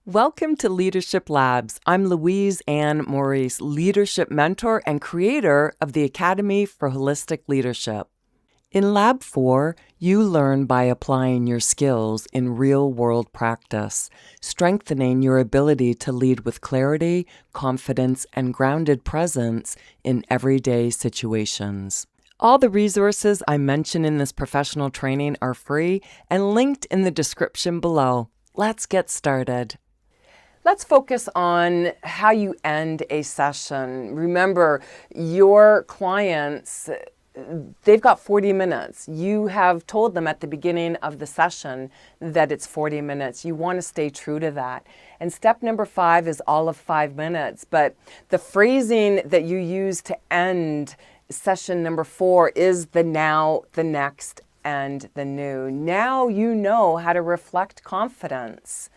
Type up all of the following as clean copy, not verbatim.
Welcome to Leadership Labs. I'm Louise and Maurice, leadership mentor and creator of the Academy for Holistic Leadership. In Lab 4, you learn by applying your skills in real-world practice, strengthening your ability to lead with clarity, confidence, and grounded presence in everyday situations. All the resources I mention in this professional training are free and linked in the description below. Let's get started. Let's focus on how you end a session. Remember, your clients, they've got 40 minutes. You have told them at the beginning of the session that it's 40 minutes. You want to stay true to that. And step number 5 is all of 5 minutes. But the phrasing that you use to end session number 4 is the now, the next, and the new. Now you know how to reflect confidence.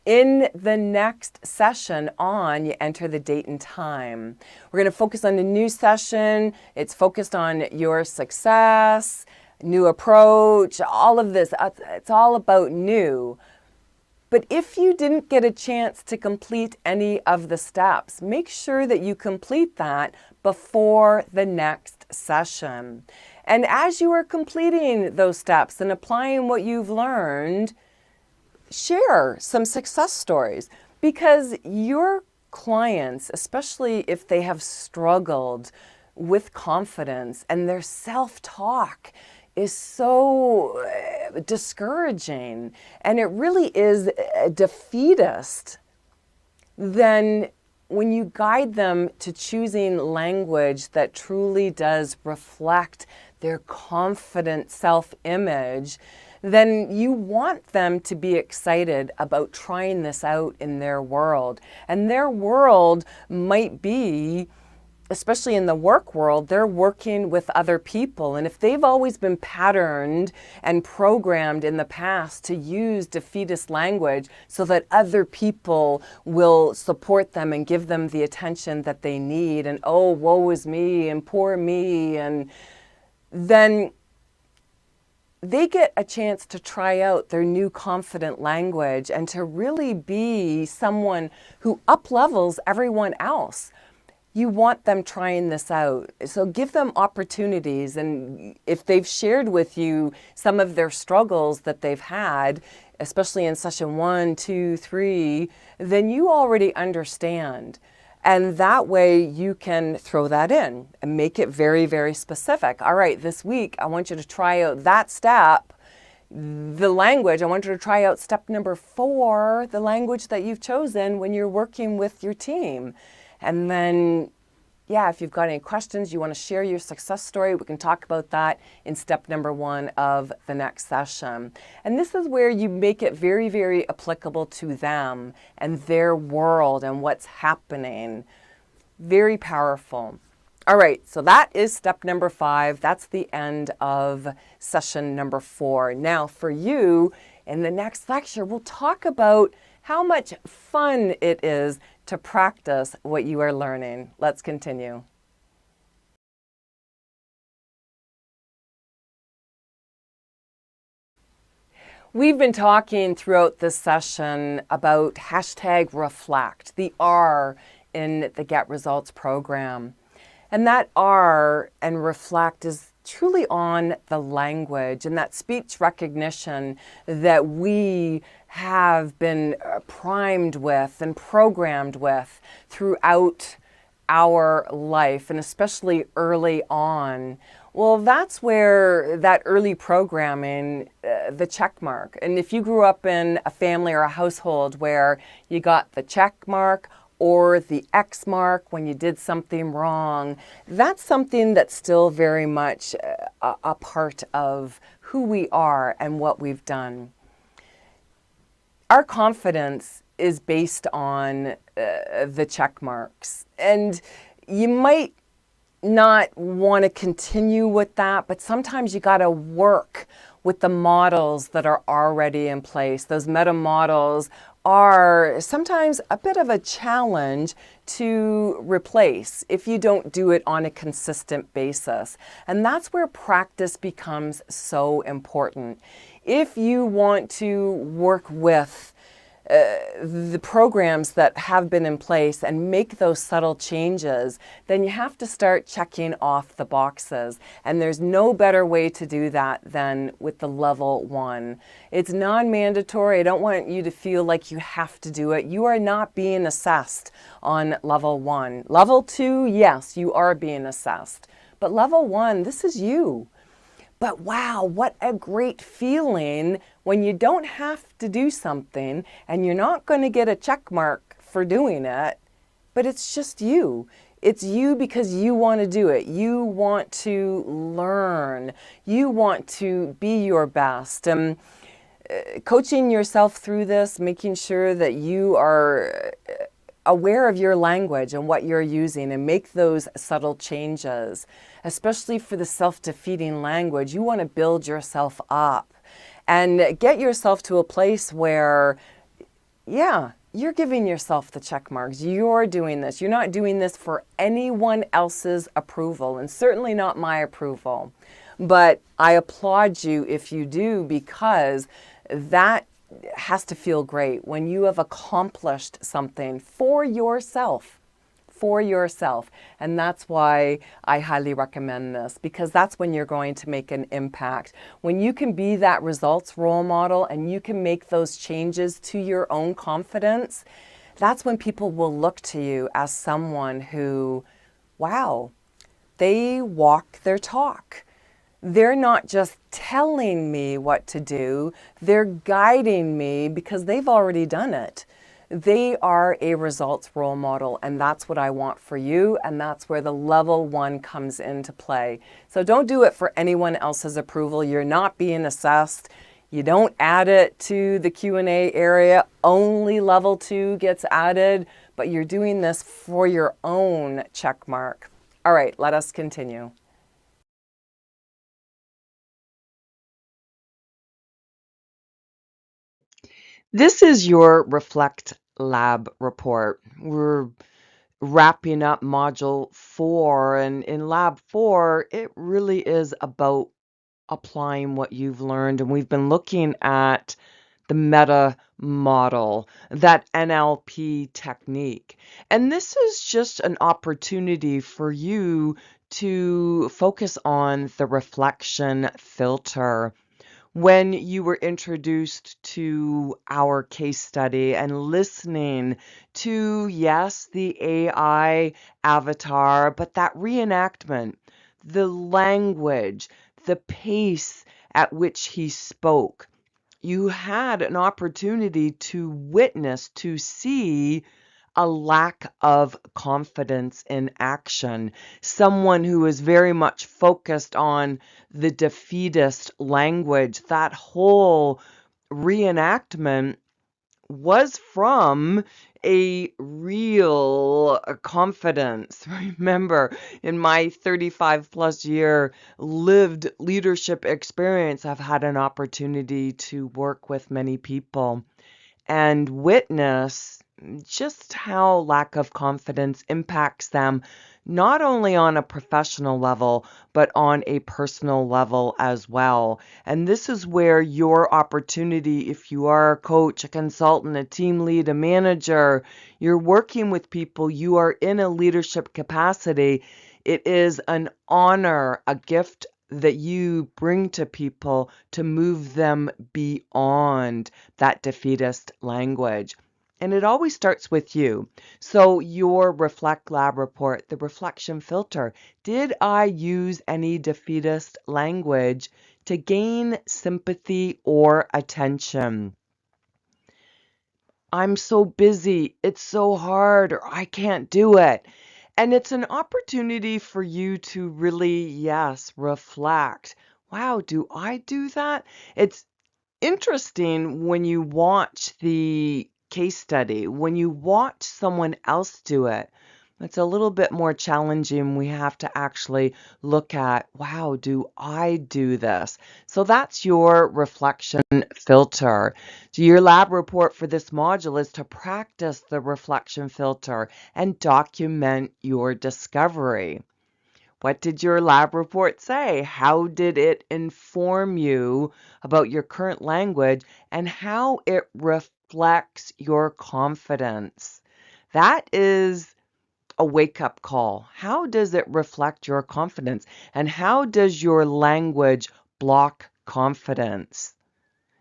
In the next session you enter the date and time. We're going to focus on the new session. It's focused on your success, new approach, all of this. It's all about new. But if you didn't get a chance to complete any of the steps, make sure that you complete that before the next session. And as you are completing those steps and applying what you've learned, share some success stories, because your clients, especially if they have struggled with confidence and their self-talk is so discouraging and it really is defeatist, then when you guide them to choosing language that truly does reflect their confident self-image, then you want them to be excited about trying this out in their world. And their world might be, especially in the work world, they're working with other people. And if they've always been patterned and programmed in the past to use defeatist language so that other people will support them and give them the attention that they need, and oh, woe is me, and poor me, and then they get a chance to try out their new confident language and to really be someone who up-levels everyone else. You want them trying this out. So give them opportunities. And if they've shared with you some of their struggles that they've had, especially in session 1, 2, 3, then you already understand. And that way you can throw that in and make it very, very specific. All right, this week, I want you to try out that step, the language. I want you to try out step number 4, the language that you've chosen when you're working with your team. And then, yeah, if you've got any questions, you want to share your success story, we can talk about that in step number 1 of the next session. And this is where you make it very, very applicable to them and their world and what's happening. Very powerful. All right, so that is step number 5. That's the end of session number 4. Now for you, in the next lecture, we'll talk about how much fun it is to practice what you are learning. Let's continue. We've been talking throughout this session about #reflect, the R in the Get Results program. And that R and reflect is truly on the language and that speech recognition that we have been primed with and programmed with throughout our life, and especially early on. Well, that's where that early programming, the check mark. And if you grew up in a family or a household where you got the check mark or the X mark when you did something wrong, that's something that's still very much a part of who we are and what we've done. Our confidence is based on the check marks. And you might not want to continue with that, but sometimes you got to work with the models that are already in place. Those meta models are sometimes a bit of a challenge to replace if you don't do it on a consistent basis. And that's where practice becomes so important. If you want to work with the programs that have been in place and make those subtle changes, then you have to start checking off the boxes. And there's no better way to do that than with the level 1. It's non-mandatory. I don't want you to feel like you have to do it. You are not being assessed on level 1. Level 2, yes, you are being assessed. But level 1, this is you. But wow, what a great feeling when you don't have to do something and you're not going to get a check mark for doing it, but it's just you. It's you because you want to do it. You want to learn. You want to be your best. Coaching yourself through this, making sure that you are aware of your language and what you're using and make those subtle changes, especially for the self-defeating language. You want to build yourself up and get yourself to a place where, yeah, you're giving yourself the check marks. You're doing this. You're not doing this for anyone else's approval, and certainly not my approval. But I applaud you if you do, because that has to feel great when you have accomplished something for yourself. For yourself. And that's why I highly recommend this, because that's when you're going to make an impact. When you can be that results role model and you can make those changes to your own confidence, that's when people will look to you as someone who, wow, they walk their talk. They're not just telling me what to do, they're guiding me because they've already done it. They are a results role model, and that's what I want for you, and that's where the level 1 comes into play. So don't do it for anyone else's approval. You're not being assessed. You don't add it to the Q&A area. Only level 2 gets added, but you're doing this for your own check mark. All right, let us continue. This is your Reflect Lab report. We're wrapping up module 4, and in lab 4, it really is about applying what you've learned. And we've been looking at the meta model, that NLP technique. And this is just an opportunity for you to focus on the reflection filter. When you were introduced to our case study and listening to, yes, the AI avatar, but that reenactment, the language, the pace at which he spoke, you had an opportunity to witness, to see a lack of confidence in action, someone who is very much focused on the defeatist language. That whole reenactment was from a real confidence. Remember, in my 35 plus year lived leadership experience, I've had an opportunity to work with many people and witness just how lack of confidence impacts them, not only on a professional level, but on a personal level as well. And this is where your opportunity, if you are a coach, a consultant, a team lead, a manager, you're working with people, you are in a leadership capacity, it is an honor, a gift that you bring to people to move them beyond that defeatist language. And it always starts with you. So your Reflect Lab report, the reflection filter, did I use any defeatist language to gain sympathy or attention? I'm so busy, it's so hard, or I can't do it. And it's an opportunity for you to really, yes, reflect. Wow, do I do that? It's interesting when you watch the case study, when you watch someone else do it. It's a little bit more challenging. We have to actually look at, wow, do I do this? So that's your reflection filter. So your lab report for this module is to practice the reflection filter and document your discovery. What did your lab report say? How did it inform you about your current language and how it reflects your confidence? That is a wake-up call. How does it reflect your confidence? And how does your language block confidence?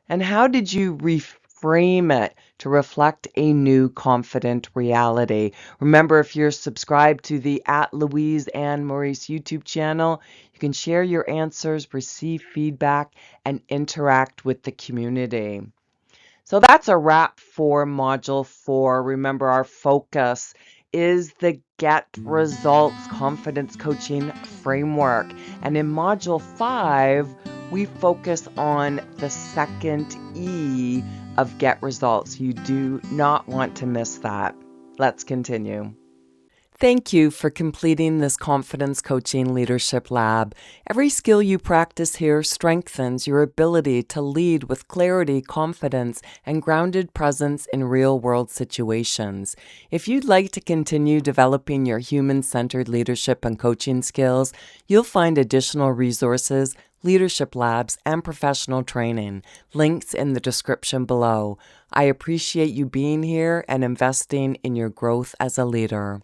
And how did you reframe it to reflect a new confident reality? Remember, if you're subscribed to the @Louise and Maurice YouTube channel, you can share your answers, receive feedback, and interact with the community. So that's a wrap for Module 4. Remember, our focus is the Get Results Confidence Coaching Framework. And in Module 5, we focus on the second E of Get Results. You do not want to miss that. Let's continue. Thank you for completing this Confidence Coaching Leadership Lab. Every skill you practice here strengthens your ability to lead with clarity, confidence, and grounded presence in real-world situations. If you'd like to continue developing your human-centered leadership and coaching skills, you'll find additional resources, leadership labs, and professional training. Links in the description below. I appreciate you being here and investing in your growth as a leader.